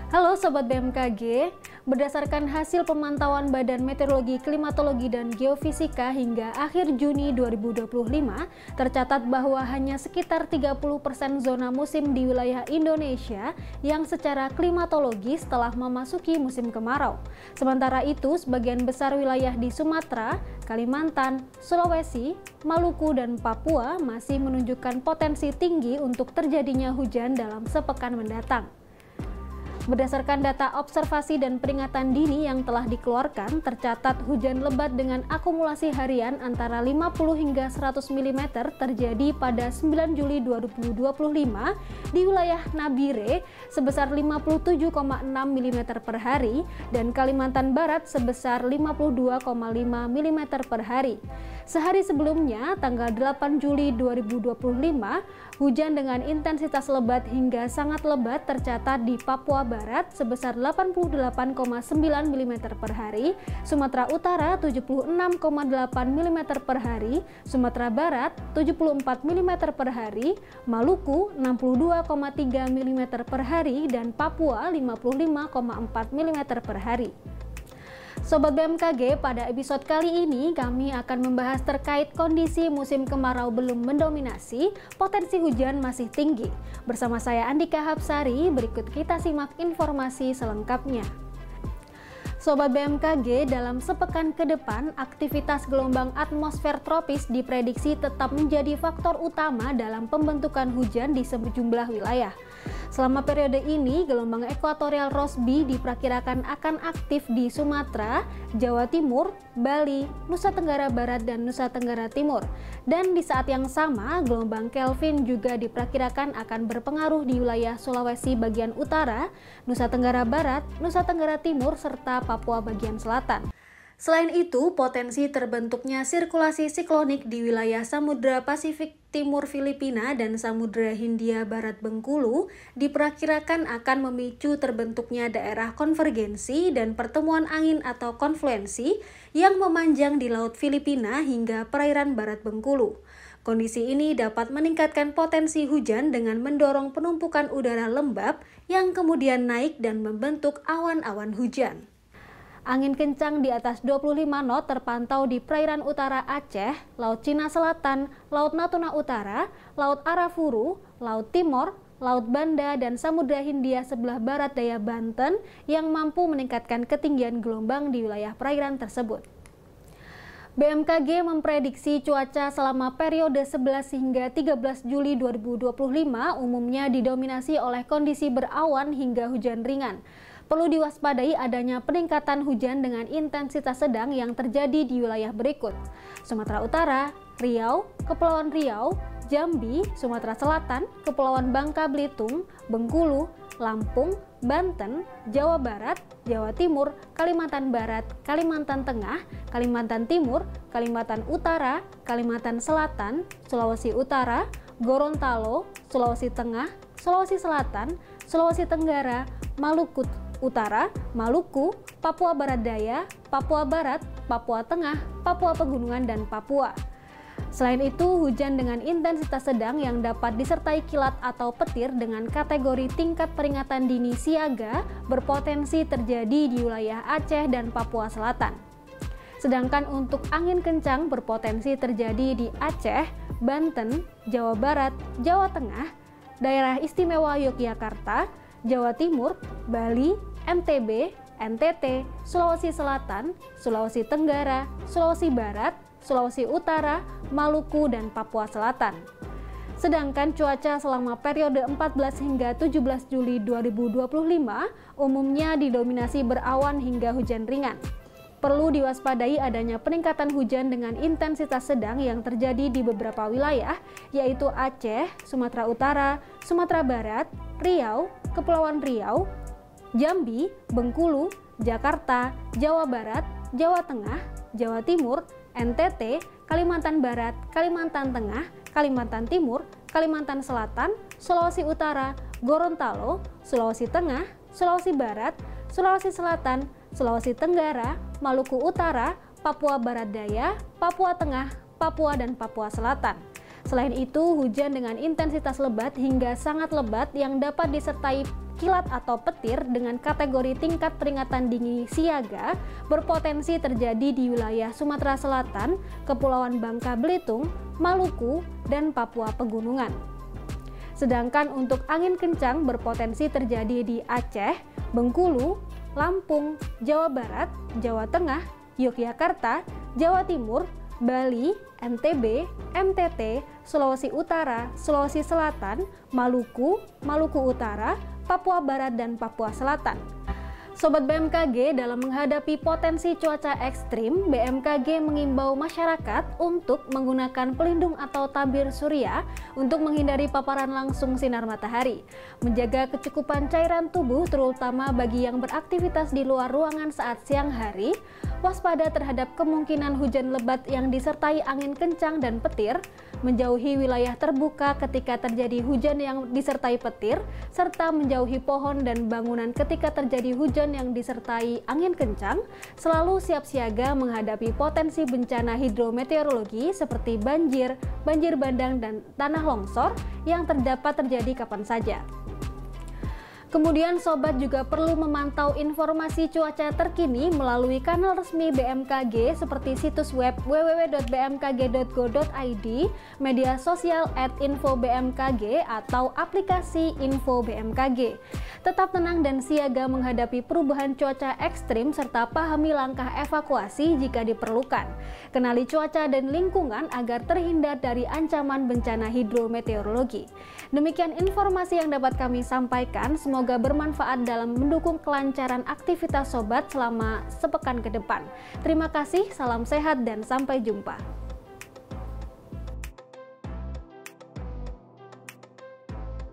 Halo Sobat BMKG, berdasarkan hasil pemantauan Badan Meteorologi, Klimatologi, dan Geofisika hingga akhir Juni 2025, tercatat bahwa hanya sekitar 30% zona musim di wilayah Indonesia yang secara klimatologis telah memasuki musim kemarau. Sementara itu, sebagian besar wilayah di Sumatera, Kalimantan, Sulawesi, Maluku, dan Papua masih menunjukkan potensi tinggi untuk terjadinya hujan dalam sepekan mendatang. Berdasarkan data observasi dan peringatan dini yang telah dikeluarkan, tercatat hujan lebat dengan akumulasi harian antara 50 hingga 100 mm terjadi pada 9 Juli 2025 di wilayah Nabire sebesar 57,6 mm per hari dan Kalimantan Barat sebesar 52,5 mm per hari. Sehari sebelumnya, tanggal 8 Juli 2025, hujan dengan intensitas lebat hingga sangat lebat tercatat di Papua Barat sebesar 88,9 mm per hari, Sumatera Utara 76,8 mm per hari, Sumatera Barat 74 mm per hari, Maluku 62,3 mm per hari, dan Papua 55,4 mm per hari. Sobat BMKG, pada episode kali ini kami akan membahas terkait kondisi musim kemarau belum mendominasi, potensi hujan masih tinggi. Bersama saya Andika Hapsari, berikut kita simak informasi selengkapnya. Sobat BMKG, dalam sepekan ke depan, aktivitas gelombang atmosfer tropis diprediksi tetap menjadi faktor utama dalam pembentukan hujan di sejumlah wilayah. Selama periode ini, gelombang ekuatorial Rossby diperkirakan akan aktif di Sumatera, Jawa Timur, Bali, Nusa Tenggara Barat, dan Nusa Tenggara Timur. Dan di saat yang sama, gelombang Kelvin juga diperkirakan akan berpengaruh di wilayah Sulawesi bagian utara, Nusa Tenggara Barat, Nusa Tenggara Timur, serta Papua bagian selatan. Selain itu, potensi terbentuknya sirkulasi siklonik di wilayah Samudra Pasifik Timur Filipina dan Samudra Hindia Barat Bengkulu diperkirakan akan memicu terbentuknya daerah konvergensi dan pertemuan angin atau konfluensi yang memanjang di Laut Filipina hingga perairan Barat Bengkulu. Kondisi ini dapat meningkatkan potensi hujan dengan mendorong penumpukan udara lembab yang kemudian naik dan membentuk awan-awan hujan. Angin kencang di atas 25 knot terpantau di perairan utara Aceh, Laut Cina Selatan, Laut Natuna Utara, Laut Arafuru, Laut Timor, Laut Banda, dan Samudra Hindia sebelah barat daya Banten yang mampu meningkatkan ketinggian gelombang di wilayah perairan tersebut. BMKG memprediksi cuaca selama periode 11 hingga 13 Juli 2025 umumnya didominasi oleh kondisi berawan hingga hujan ringan. Perlu diwaspadai adanya peningkatan hujan dengan intensitas sedang yang terjadi di wilayah berikut: Sumatera Utara, Riau, Kepulauan Riau, Jambi, Sumatera Selatan, Kepulauan Bangka Belitung, Bengkulu, Lampung, Banten, Jawa Barat, Jawa Timur, Kalimantan Barat, Kalimantan Tengah, Kalimantan Timur, Kalimantan Utara, Kalimantan Selatan, Sulawesi Utara, Gorontalo, Sulawesi Tengah, Sulawesi Selatan, Sulawesi Tenggara, Maluku Utara, Maluku, Papua Barat Daya, Papua Barat, Papua Tengah, Papua Pegunungan, dan Papua. Selain itu, hujan dengan intensitas sedang yang dapat disertai kilat atau petir dengan kategori tingkat peringatan dini siaga berpotensi terjadi di wilayah Aceh dan Papua Selatan. Sedangkan untuk angin kencang berpotensi terjadi di Aceh, Banten, Jawa Barat, Jawa Tengah, Daerah Istimewa Yogyakarta, Jawa Timur, Bali, NTB, NTT, Sulawesi Selatan, Sulawesi Tenggara, Sulawesi Barat, Sulawesi Utara, Maluku, dan Papua Selatan. Sedangkan cuaca selama periode 14 hingga 17 Juli 2025 umumnya didominasi berawan hingga hujan ringan. Perlu diwaspadai adanya peningkatan hujan dengan intensitas sedang yang terjadi di beberapa wilayah, yaitu Aceh, Sumatera Utara, Sumatera Barat, Riau, Kepulauan Riau, Jambi, Bengkulu, Jakarta, Jawa Barat, Jawa Tengah, Jawa Timur, NTT, Kalimantan Barat, Kalimantan Tengah, Kalimantan Timur, Kalimantan Selatan, Sulawesi Utara, Gorontalo, Sulawesi Tengah, Sulawesi Barat, Sulawesi Selatan, Sulawesi Tenggara, Maluku Utara, Papua Barat Daya, Papua Tengah, Papua, dan Papua Selatan. Selain itu, hujan dengan intensitas lebat hingga sangat lebat yang dapat disertai kilat atau petir dengan kategori tingkat peringatan dini siaga berpotensi terjadi di wilayah Sumatera Selatan, Kepulauan Bangka Belitung, Maluku, dan Papua Pegunungan. Sedangkan untuk angin kencang berpotensi terjadi di Aceh, Bengkulu, Lampung, Jawa Barat, Jawa Tengah, Yogyakarta, Jawa Timur, Bali, NTB, NTT, Sulawesi Utara, Sulawesi Selatan, Maluku, Maluku Utara, Papua Barat, dan Papua Selatan. Sobat BMKG, dalam menghadapi potensi cuaca ekstrim, BMKG mengimbau masyarakat untuk menggunakan pelindung atau tabir surya untuk menghindari paparan langsung sinar matahari, menjaga kecukupan cairan tubuh terutama bagi yang beraktivitas di luar ruangan saat siang hari, waspada terhadap kemungkinan hujan lebat yang disertai angin kencang dan petir, menjauhi wilayah terbuka ketika terjadi hujan yang disertai petir, serta menjauhi pohon dan bangunan ketika terjadi hujan yang disertai angin kencang, selalu siap siaga menghadapi potensi bencana hidrometeorologi seperti banjir, banjir bandang, dan tanah longsor yang terdapat terjadi kapan saja. Kemudian sobat juga perlu memantau informasi cuaca terkini melalui kanal resmi BMKG seperti situs web www.bmkg.go.id, media sosial @info_bmkg atau aplikasi Info BMKG. Tetap tenang dan siaga menghadapi perubahan cuaca ekstrim serta pahami langkah evakuasi jika diperlukan. Kenali cuaca dan lingkungan agar terhindar dari ancaman bencana hidrometeorologi. Demikian informasi yang dapat kami sampaikan. Semoga bermanfaat dalam mendukung kelancaran aktivitas sobat selama sepekan ke depan. Terima kasih, salam sehat, dan sampai jumpa.